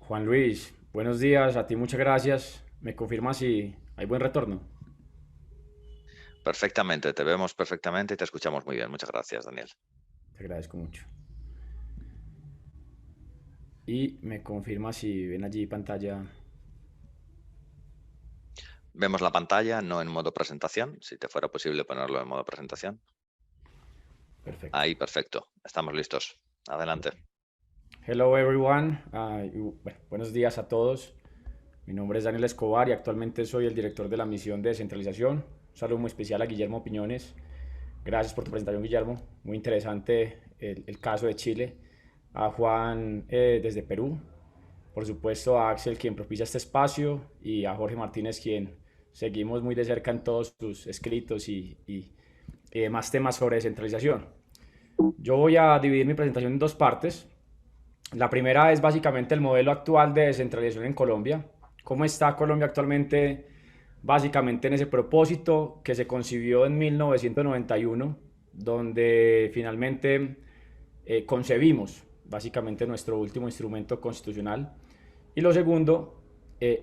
Juan Luis, buenos días, a ti muchas gracias. ¿Me confirmas si hay buen retorno? Perfectamente, te vemos perfectamente y te escuchamos muy bien. Muchas gracias, Daniel. Te agradezco mucho. Y me confirma si ven allí pantalla. Vemos la pantalla, no en modo presentación. Si te fuera posible ponerlo en modo presentación. Perfecto. Ahí, perfecto. Estamos listos. Adelante. Hello everyone. Buenos días a todos. Mi nombre es Daniel Escobar y actualmente soy el director de la misión de descentralización. Un saludo muy especial a Guillermo Piñones. Gracias por tu presentación, Guillermo. Muy interesante el caso de Chile. A Juan desde Perú. Por supuesto a Axel, quien propicia este espacio, y a Jorge Martínez, quien seguimos muy de cerca en todos sus escritos y demás temas sobre descentralización. Yo voy a dividir mi presentación en dos partes. La primera es básicamente el modelo actual de descentralización en Colombia. ¿Cómo está Colombia actualmente? Básicamente en ese propósito que se concibió en 1991, donde finalmente concebimos básicamente nuestro último instrumento constitucional. Y lo segundo,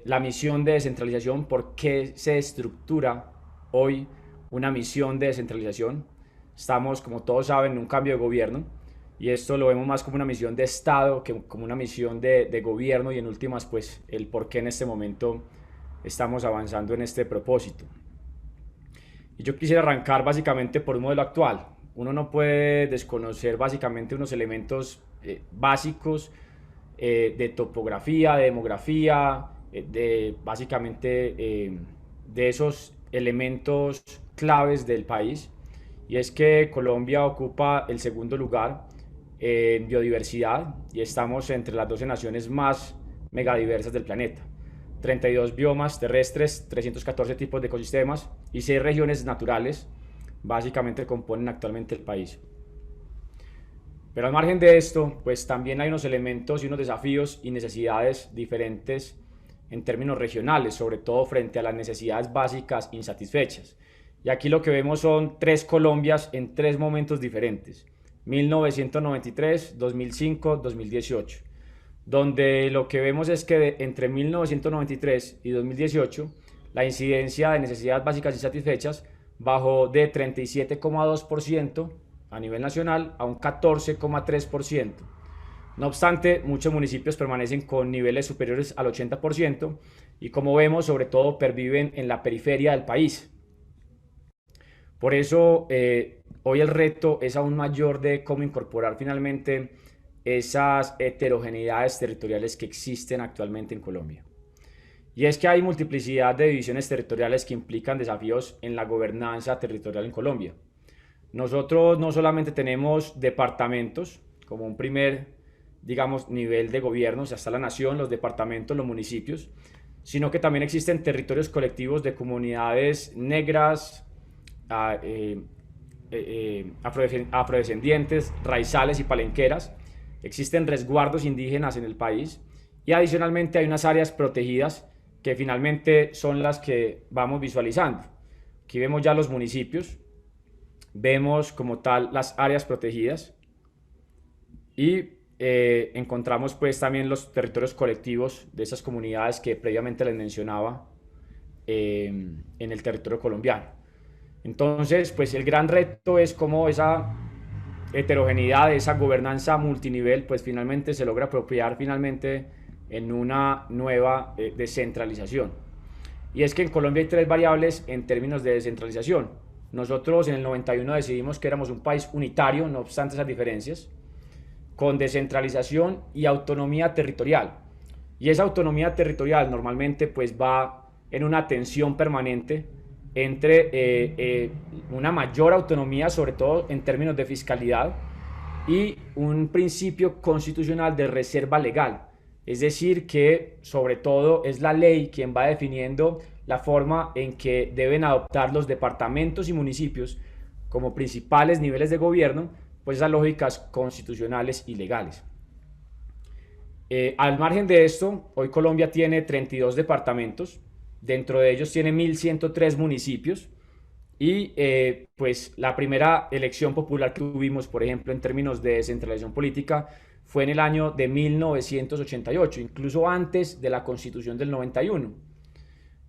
la misión de descentralización, por qué se estructura hoy una misión de descentralización. Estamos, como todos saben, en un cambio de gobierno y esto lo vemos más como una misión de Estado que como una misión de gobierno, y en últimas, pues el por qué en este momento estamos avanzando en este propósito. Y yo quisiera arrancar básicamente por un modelo actual. Uno no puede desconocer básicamente unos elementos básicos de topografía, de demografía, de básicamente de esos elementos claves del país. Y es que Colombia ocupa el segundo lugar en biodiversidad y estamos entre las 12 naciones más megadiversas del planeta. 32 biomas terrestres, 314 tipos de ecosistemas y 6 regiones naturales básicamente componen actualmente el país. Pero al margen de esto, pues también hay unos elementos y unos desafíos y necesidades diferentes en términos regionales, sobre todo frente a las necesidades básicas insatisfechas. Y aquí lo que vemos son tres Colombias en tres momentos diferentes: 1993, 2005, 2018, donde lo que vemos es que entre 1993 y 2018 la incidencia de necesidades básicas insatisfechas bajó de 37,2% a nivel nacional a un 14,3%. No obstante, muchos municipios permanecen con niveles superiores al 80% y, como vemos, sobre todo perviven en la periferia del país. Por eso, hoy el reto es aún mayor de cómo incorporar finalmente esas heterogeneidades territoriales que existen actualmente en Colombia. Y es que hay multiplicidad de divisiones territoriales que implican desafíos en la gobernanza territorial en Colombia. Nosotros no solamente tenemos departamentos como un primer, digamos, nivel de gobierno, o sea, está la nación, los departamentos, los municipios, sino que también existen territorios colectivos de comunidades negras, ah, afrodescendientes, raizales y palenqueras. Existen resguardos indígenas en el país y adicionalmente hay unas áreas protegidas que finalmente son las que vamos visualizando. Aquí vemos ya los municipios, vemos como tal las áreas protegidas y encontramos pues también los territorios colectivos de esas comunidades que previamente les mencionaba en el territorio colombiano. Entonces, pues el gran reto es cómo esa heterogeneidad, esa gobernanza multinivel, pues finalmente se logra apropiar finalmente en una nueva descentralización. Y es que en Colombia hay tres variables en términos de descentralización. Nosotros en el 91 decidimos que éramos un país unitario, no obstante esas diferencias, con descentralización y autonomía territorial. Y esa autonomía territorial normalmente pues va en una tensión permanente entre una mayor autonomía, sobre todo en términos de fiscalidad, y un principio constitucional de reserva legal. Es decir, que sobre todo es la ley quien va definiendo la forma en que deben adoptar los departamentos y municipios como principales niveles de gobierno, pues esas lógicas constitucionales y legales. Al margen de esto, hoy Colombia tiene 32 departamentos, dentro de ellos tiene 1.103 municipios y pues la primera elección popular que tuvimos, por ejemplo, en términos de descentralización política, fue en el año de 1988, incluso antes de la Constitución del 91.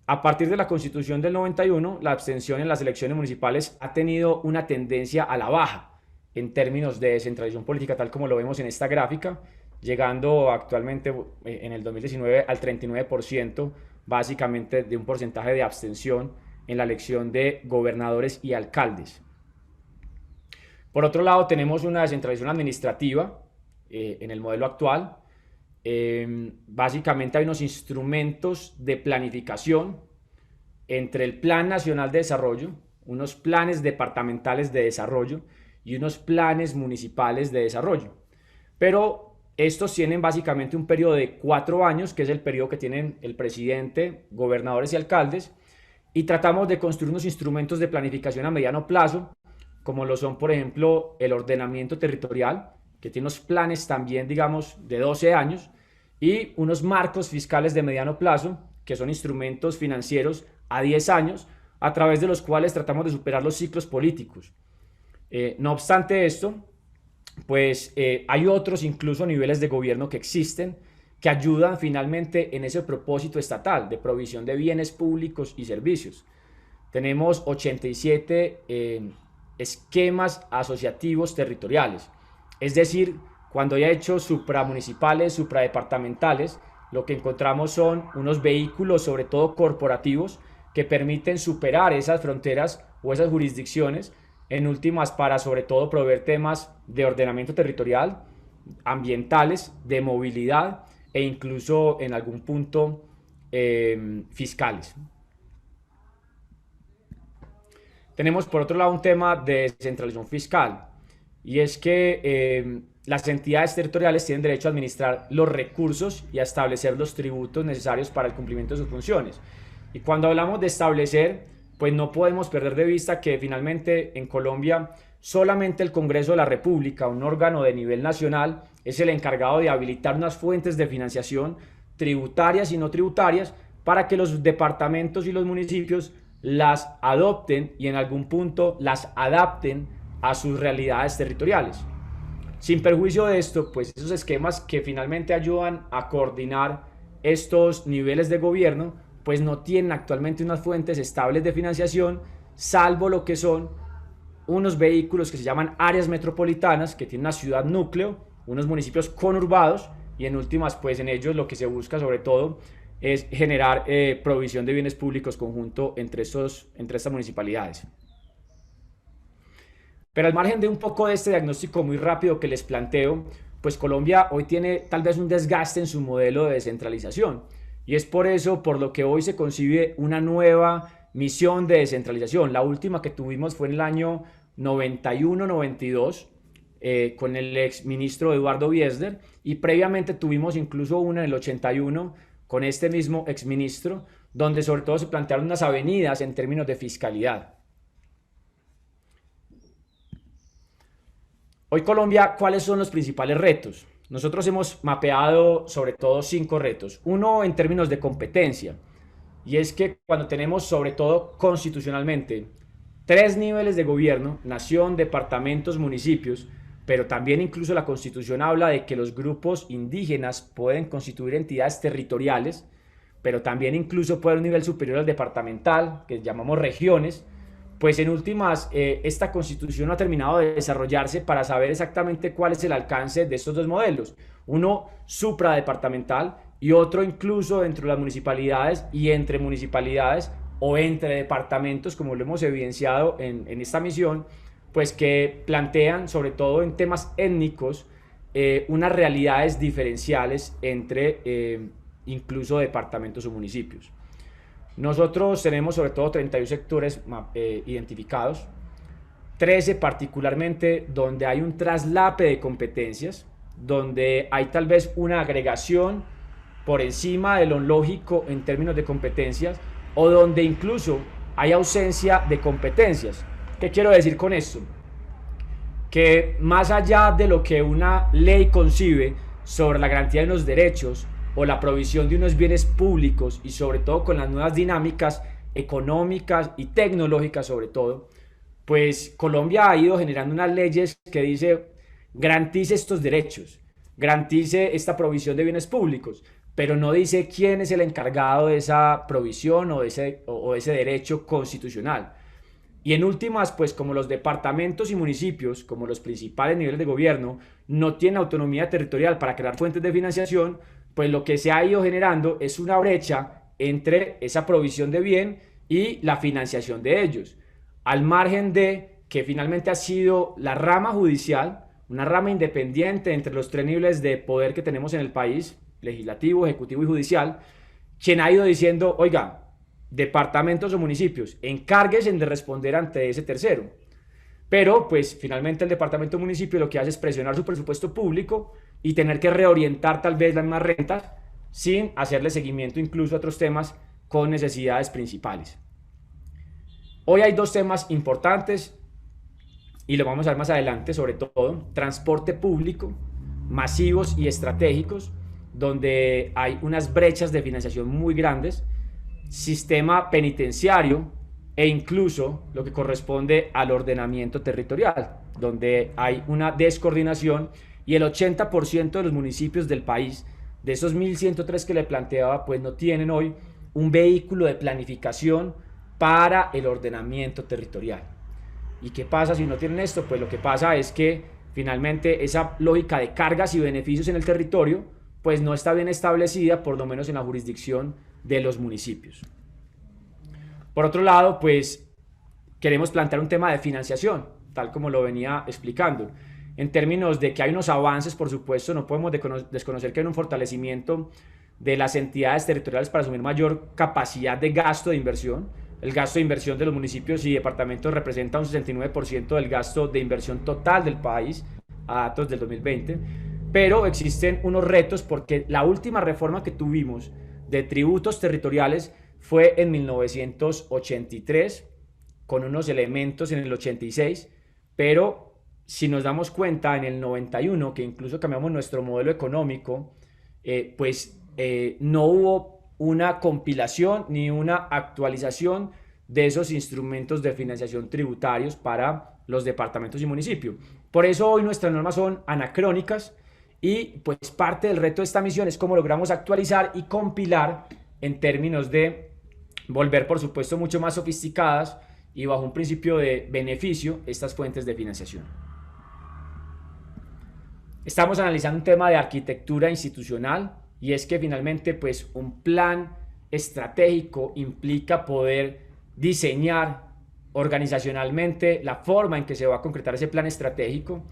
A partir de la Constitución del 91, la abstención en las elecciones municipales ha tenido una tendencia a la baja en términos de descentralización política, tal como lo vemos en esta gráfica, llegando actualmente en el 2019 al 39%, básicamente de un porcentaje de abstención en la elección de gobernadores y alcaldes. Por otro lado, tenemos una descentralización administrativa en el modelo actual. Básicamente hay unos instrumentos de planificación entre el Plan Nacional de Desarrollo, unos planes departamentales de desarrollo y unos planes municipales de desarrollo. Pero estos tienen básicamente un periodo de 4 años, que es el periodo que tienen el presidente, gobernadores y alcaldes, y tratamos de construir unos instrumentos de planificación a mediano plazo, como lo son, por ejemplo, el ordenamiento territorial, que tiene unos planes también, digamos, de 12 años, y unos marcos fiscales de mediano plazo, que son instrumentos financieros a 10 años, a través de los cuales tratamos de superar los ciclos políticos. No obstante esto, pues hay otros incluso niveles de gobierno que existen, que ayudan finalmente en ese propósito estatal de provisión de bienes públicos y servicios. Tenemos 87 esquemas asociativos territoriales, es decir, cuando hay hechos supramunicipales, supradepartamentales, lo que encontramos son unos vehículos, sobre todo corporativos, que permiten superar esas fronteras o esas jurisdicciones, en últimas para sobre todo proveer temas de ordenamiento territorial, ambientales, de movilidad e incluso en algún punto fiscales. Tenemos por otro lado un tema de descentralización fiscal, y es que las entidades territoriales tienen derecho a administrar los recursos y a establecer los tributos necesarios para el cumplimiento de sus funciones. Y cuando hablamos de establecer, pues no podemos perder de vista que finalmente en Colombia solamente el Congreso de la República, un órgano de nivel nacional, es el encargado de habilitar unas fuentes de financiación tributarias y no tributarias para que los departamentos y los municipios las adopten y en algún punto las adapten a sus realidades territoriales. Sin perjuicio de esto, pues esos esquemas que finalmente ayudan a coordinar estos niveles de gobierno, pues no tienen actualmente unas fuentes estables de financiación, salvo lo que son unos vehículos que se llaman áreas metropolitanas, que tienen una ciudad núcleo, unos municipios conurbados, y en últimas, pues en ellos lo que se busca sobre todo es generar provisión de bienes públicos conjunto entre estas municipalidades. Pero al margen de un poco de este diagnóstico muy rápido que les planteo, pues Colombia hoy tiene tal vez un desgaste en su modelo de descentralización. Y es por eso por lo que hoy se concibe una nueva misión de descentralización. La última que tuvimos fue en el año 91-92 con el exministro Eduardo Biesder, y previamente tuvimos incluso una en el 81 con este mismo exministro, donde sobre todo se plantearon unas avenidas en términos de fiscalidad. Hoy Colombia, ¿cuáles son los principales retos? Nosotros hemos mapeado sobre todo 5 retos. Uno en términos de competencia, y es que cuando tenemos sobre todo constitucionalmente 3 niveles de gobierno, nación, departamentos, municipios, pero también incluso la Constitución habla de que los grupos indígenas pueden constituir entidades territoriales, pero también incluso puede haber un nivel superior al departamental, que llamamos regiones. Pues en últimas, esta Constitución no ha terminado de desarrollarse para saber exactamente cuál es el alcance de estos dos modelos. Uno supradepartamental y otro incluso dentro de las municipalidades y entre municipalidades o entre departamentos, como lo hemos evidenciado en esta misión, pues que plantean, sobre todo en temas étnicos, unas realidades diferenciales entre incluso departamentos o municipios. Nosotros tenemos sobre todo 31 sectores identificados, 13 particularmente donde hay un traslape de competencias, donde hay tal vez una agregación por encima de lo lógico en términos de competencias, o donde incluso hay ausencia de competencias. ¿Qué quiero decir con esto? Que más allá de lo que una ley concibe sobre la garantía de los derechos o la provisión de unos bienes públicos, y sobre todo con las nuevas dinámicas económicas y tecnológicas sobre todo, pues Colombia ha ido generando unas leyes que dice garantice estos derechos, garantice esta provisión de bienes públicos, pero no dice quién es el encargado de esa provisión o ese derecho constitucional. Y en últimas, pues como los departamentos y municipios, como los principales niveles de gobierno, no tienen autonomía territorial para crear fuentes de financiación, pues lo que se ha ido generando es una brecha entre esa provisión de bien y la financiación de ellos, al margen de que finalmente ha sido la rama judicial, una rama independiente entre los tres niveles de poder que tenemos en el país, legislativo, ejecutivo y judicial, quien ha ido diciendo, oiga, departamentos o municipios, encárguense de responder ante ese tercero. Pero pues finalmente el departamento o municipio lo que hace es presionar su presupuesto público y tener que reorientar tal vez las mismas rentas sin hacerle seguimiento incluso a otros temas con necesidades principales. Hoy hay dos temas importantes y lo vamos a ver más adelante, sobre todo transporte público, masivos y estratégicos, donde hay unas brechas de financiación muy grandes, sistema penitenciario e incluso lo que corresponde al ordenamiento territorial, donde hay una descoordinación y el 80% de los municipios del país, de esos 1.103 que le planteaba, pues no tienen hoy un vehículo de planificación para el ordenamiento territorial. ¿Y qué pasa si no tienen esto? Pues lo que pasa es que finalmente esa lógica de cargas y beneficios en el territorio pues no está bien establecida, por lo menos en la jurisdicción de los municipios. Por otro lado, pues queremos plantear un tema de financiación, tal como lo venía explicando. En términos de que hay unos avances, por supuesto, no podemos desconocer que hay un fortalecimiento de las entidades territoriales para asumir mayor capacidad de gasto de inversión. El gasto de inversión de los municipios y departamentos representa un 69% del gasto de inversión total del país a datos del 2020, pero existen unos retos porque la última reforma que tuvimos de tributos territoriales fue en 1983, con unos elementos en el 86, pero si nos damos cuenta en el 91, que incluso cambiamos nuestro modelo económico, no hubo una compilación ni una actualización de esos instrumentos de financiación tributarios para los departamentos y municipios. Por eso hoy nuestras normas son anacrónicas y pues parte del reto de esta misión es cómo logramos actualizar y compilar en términos de volver, por supuesto, mucho más sofisticadas y bajo un principio de beneficio estas fuentes de financiación. Estamos analizando un tema de arquitectura institucional y es que finalmente pues un plan estratégico implica poder diseñar organizacionalmente la forma en que se va a concretar ese plan estratégico,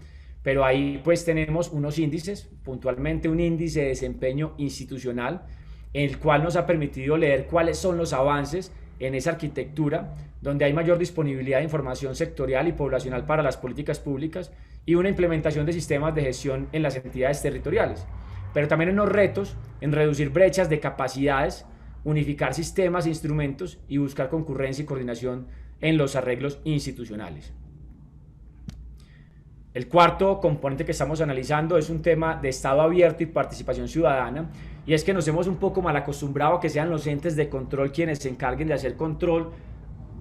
pero ahí pues tenemos unos índices, puntualmente un índice de desempeño institucional, el cual nos ha permitido leer cuáles son los avances en esa arquitectura, donde hay mayor disponibilidad de información sectorial y poblacional para las políticas públicas y una implementación de sistemas de gestión en las entidades territoriales. Pero también unos retos en reducir brechas de capacidades, unificar sistemas e instrumentos y buscar concurrencia y coordinación en los arreglos institucionales. El cuarto componente que estamos analizando es un tema de Estado abierto y participación ciudadana, y es que nos hemos un poco mal acostumbrado a que sean los entes de control quienes se encarguen de hacer control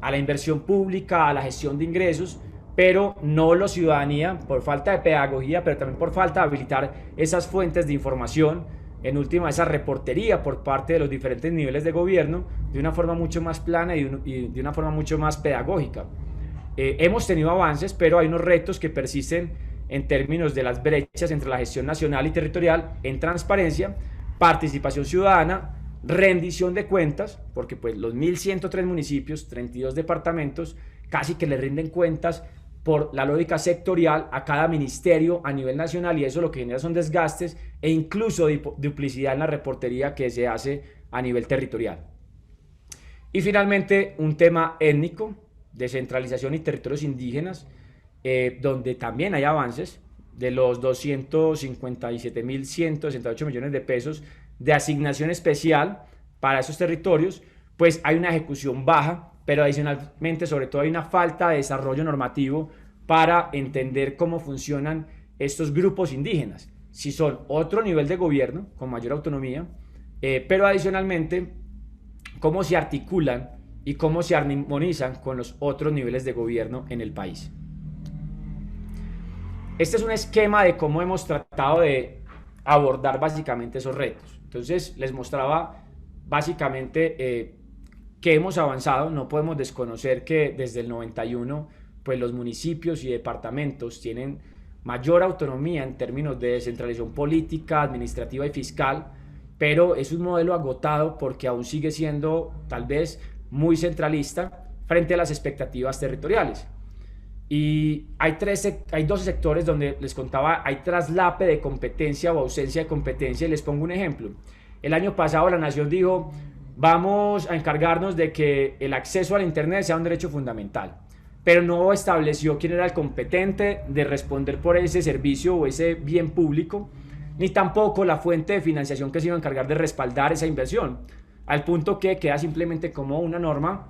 a la inversión pública, a la gestión de ingresos, pero no la ciudadanía, por falta de pedagogía, pero también por falta de habilitar esas fuentes de información, en última esa reportería por parte de los diferentes niveles de gobierno, de una forma mucho más plana y de una forma mucho más pedagógica. Hemos tenido avances, pero hay unos retos que persisten en términos de las brechas entre la gestión nacional y territorial en transparencia, participación ciudadana, rendición de cuentas, porque pues los 1.103 municipios, 32 departamentos, casi que le rinden cuentas por la lógica sectorial a cada ministerio a nivel nacional, y eso lo que genera son desgastes e incluso duplicidad en la reportería que se hace a nivel territorial. Y finalmente un tema étnico, descentralización y territorios indígenas, donde también hay avances de los 257.168 millones de pesos de asignación especial para esos territorios, pues hay una ejecución baja, pero adicionalmente sobre todo hay una falta de desarrollo normativo para entender cómo funcionan estos grupos indígenas, si son otro nivel de gobierno con mayor autonomía, pero adicionalmente cómo se articulan y cómo se armonizan con los otros niveles de gobierno en el país. Este es un esquema de cómo hemos tratado de abordar básicamente esos retos. Entonces les mostraba básicamente que hemos avanzado. No podemos desconocer que desde el 91 pues los municipios y departamentos tienen mayor autonomía en términos de descentralización política, administrativa y fiscal, pero es un modelo agotado porque aún sigue siendo tal vez muy centralista frente a las expectativas territoriales. Y hay 12 sectores donde les contaba, hay traslape de competencia o ausencia de competencia, y les pongo un ejemplo. El año pasado la Nación dijo, vamos a encargarnos de que el acceso al Internet sea un derecho fundamental, pero no estableció quién era el competente de responder por ese servicio o ese bien público, ni tampoco la fuente de financiación que se iba a encargar de respaldar esa inversión, al punto que queda simplemente como una norma,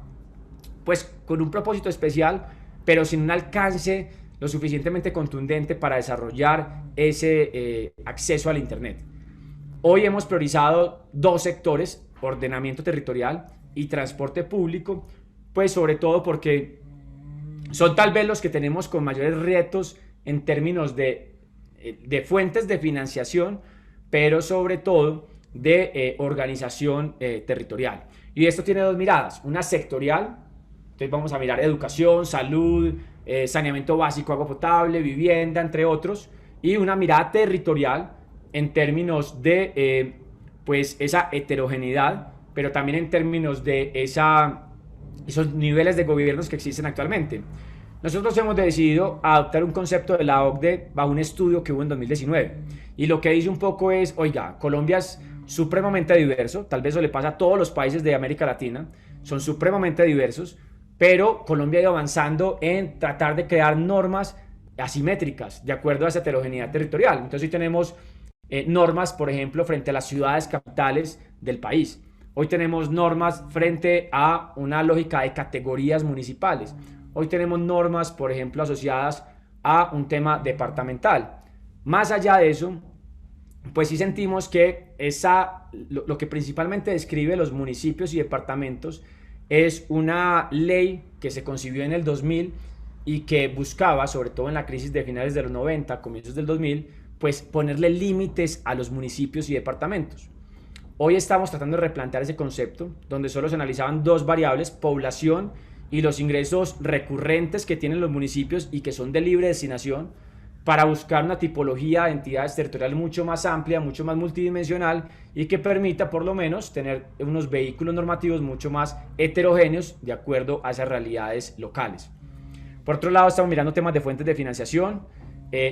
pues con un propósito especial, pero sin un alcance lo suficientemente contundente para desarrollar ese acceso al Internet. Hoy hemos priorizado dos sectores, ordenamiento territorial y transporte público, pues sobre todo porque son tal vez los que tenemos con mayores retos en términos de fuentes de financiación, pero sobre todo de organización territorial. Y esto tiene dos miradas, una sectorial. Entonces vamos a mirar educación, salud, saneamiento básico, agua potable, vivienda, entre otros, y una mirada territorial en términos de pues esa heterogeneidad, pero también en términos de esos niveles de gobiernos que existen actualmente. Nosotros hemos decidido adoptar un concepto de la OCDE bajo un estudio que hubo en 2019, y lo que dice un poco es, oiga, Colombia es supremamente diverso, tal vez eso le pasa a todos los países de América Latina, son supremamente diversos, pero Colombia ha ido avanzando en tratar de crear normas asimétricas de acuerdo a esa heterogeneidad territorial. Entonces hoy tenemos normas, por ejemplo, frente a las ciudades capitales del país. Hoy tenemos normas frente a una lógica de categorías municipales. Hoy tenemos normas, por ejemplo, asociadas a un tema departamental. Más allá de eso, pues sí sentimos que lo que principalmente describe los municipios y departamentos es una ley que se concibió en el 2000 y que buscaba, sobre todo en la crisis de finales de los 90, comienzos del 2000, pues ponerle límites a los municipios y departamentos. Hoy estamos tratando de replantear ese concepto, donde solo se analizaban dos variables, población y los ingresos recurrentes que tienen los municipios y que son de libre destinación, para buscar una tipología de entidades territoriales mucho más amplia, mucho más multidimensional, y que permita por lo menos tener unos vehículos normativos mucho más heterogéneos de acuerdo a esas realidades locales. Por otro lado, estamos mirando temas de fuentes de financiación,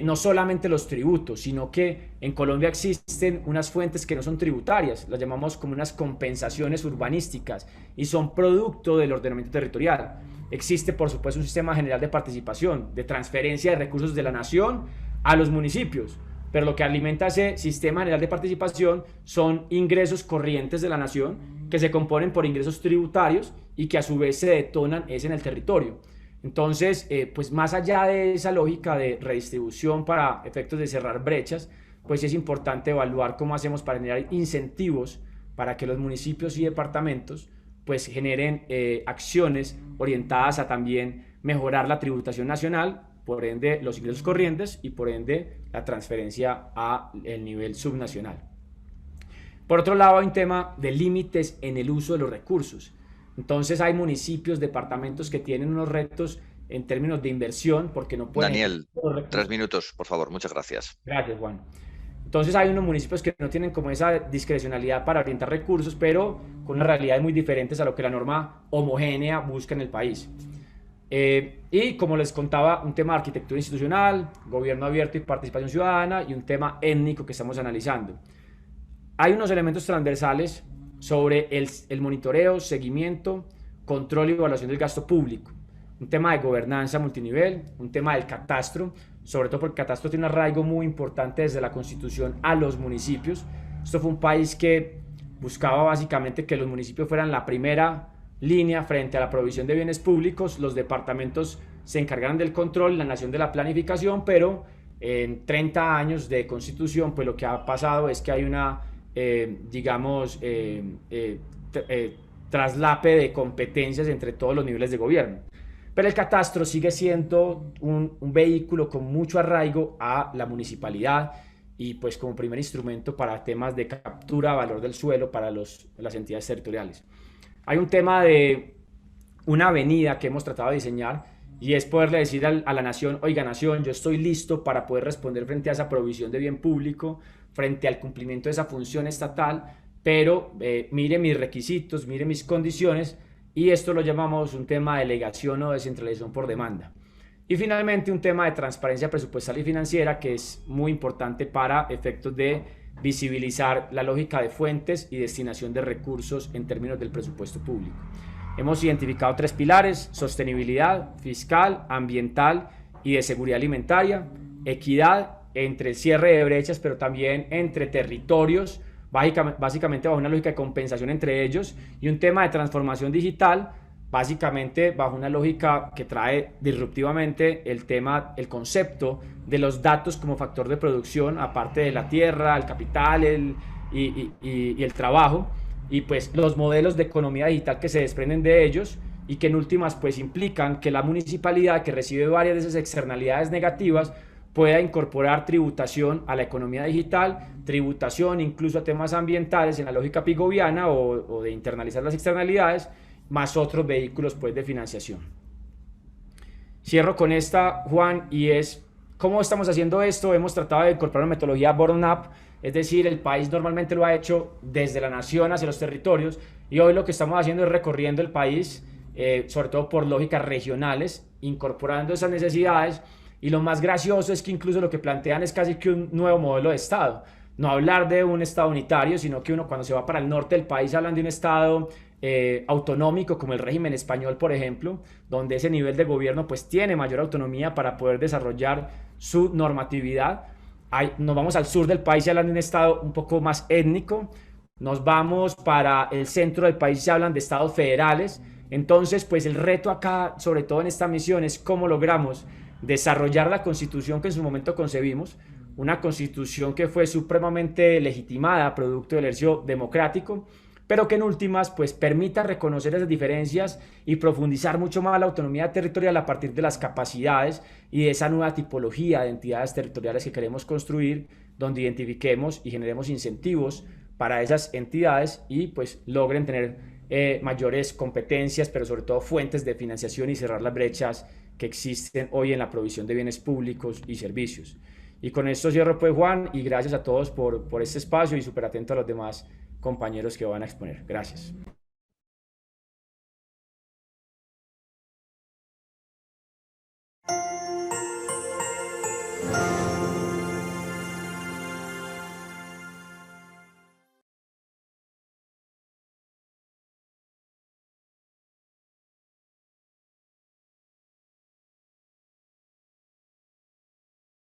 no solamente los tributos, sino que en Colombia existen unas fuentes que no son tributarias, las llamamos como unas compensaciones urbanísticas, y son producto del ordenamiento territorial. Existe, por supuesto, un sistema general de participación, de transferencia de recursos de la nación a los municipios, pero lo que alimenta ese sistema general de participación son ingresos corrientes de la nación que se componen por ingresos tributarios y que a su vez se detonan en el territorio. Entonces, pues más allá de esa lógica de redistribución para efectos de cerrar brechas, pues es importante evaluar cómo hacemos para generar incentivos para que los municipios y departamentos pues generen acciones orientadas a también mejorar la tributación nacional, por ende los ingresos corrientes y por ende la transferencia a el nivel subnacional. Por otro lado, hay un tema de límites en el uso de los recursos. Entonces hay municipios, departamentos que tienen unos retos en términos de inversión porque no pueden... Daniel, 3 minutos, por favor, muchas gracias. Gracias, Juan. Entonces hay unos municipios que no tienen como esa discrecionalidad para orientar recursos, pero con unas realidades muy diferentes a lo que la norma homogénea busca en el país. Y como les contaba, un tema de arquitectura institucional, gobierno abierto y participación ciudadana, y un tema étnico que estamos analizando. Hay unos elementos transversales sobre el monitoreo, seguimiento, control y evaluación del gasto público. Un tema de gobernanza multinivel, un tema del catastro, sobre todo porque el catastro tiene un arraigo muy importante desde la Constitución a los municipios. Esto fue un país que buscaba básicamente que los municipios fueran la primera línea frente a la provisión de bienes públicos, los departamentos se encargaran del control, la nación de la planificación, pero en 30 años de Constitución, pues lo que ha pasado es que hay una traslape de competencias entre todos los niveles de gobierno. Pero el catastro sigue siendo un vehículo con mucho arraigo a la municipalidad y pues como primer instrumento para temas de captura de valor del suelo para las entidades territoriales. Hay un tema de una avenida que hemos tratado de diseñar y es poderle decir a la nación, oiga nación, yo estoy listo para poder responder frente a esa provisión de bien público, frente al cumplimiento de esa función estatal, pero mire mis requisitos, mire mis condiciones, y esto lo llamamos un tema de delegación o descentralización por demanda. Y finalmente un tema de transparencia presupuestal y financiera que es muy importante para efectos de visibilizar la lógica de fuentes y destinación de recursos en términos del presupuesto público. Hemos identificado 3 pilares: sostenibilidad fiscal, ambiental y de seguridad alimentaria, equidad entre el cierre de brechas, pero también entre territorios, básicamente bajo una lógica de compensación entre ellos, y un tema de transformación digital, básicamente bajo una lógica que trae disruptivamente el concepto de los datos como factor de producción, aparte de la tierra, el capital y el trabajo, y pues los modelos de economía digital que se desprenden de ellos y que en últimas pues implican que la municipalidad, que recibe varias de esas externalidades negativas, pueda incorporar tributación a la economía digital, tributación incluso a temas ambientales en la lógica pigoviana o de internalizar las externalidades, más otros vehículos pues de financiación. Cierro con esta, Juan, y es ¿cómo estamos haciendo esto? Hemos tratado de incorporar una metodología bottom-up, es decir, el país normalmente lo ha hecho desde la nación hacia los territorios, y hoy lo que estamos haciendo es recorriendo el país, sobre todo por lógicas regionales, incorporando esas necesidades, y lo más gracioso es que incluso lo que plantean es casi que un nuevo modelo de Estado. No hablar de un Estado unitario, sino que uno cuando se va para el norte del país hablan de un Estado autonómico como el régimen español, por ejemplo, donde ese nivel de gobierno pues tiene mayor autonomía para poder desarrollar su normatividad. Nos vamos al sur del país y hablan de un Estado un poco más étnico. Nos vamos para el centro del país y se hablan de estados federales. Entonces, pues el reto acá, sobre todo en esta misión, es cómo logramos desarrollar la constitución que en su momento concebimos, una constitución que fue supremamente legitimada, producto del ejercicio democrático, pero que en últimas pues permita reconocer esas diferencias y profundizar mucho más la autonomía territorial a partir de las capacidades y de esa nueva tipología de entidades territoriales que queremos construir, donde identifiquemos y generemos incentivos para esas entidades y pues logren tener mayores competencias, pero sobre todo fuentes de financiación y cerrar las brechas que existen hoy en la provisión de bienes públicos y servicios. Y con esto cierro pues, Juan, y gracias a todos por este espacio y súper atento a los demás compañeros que van a exponer. Gracias.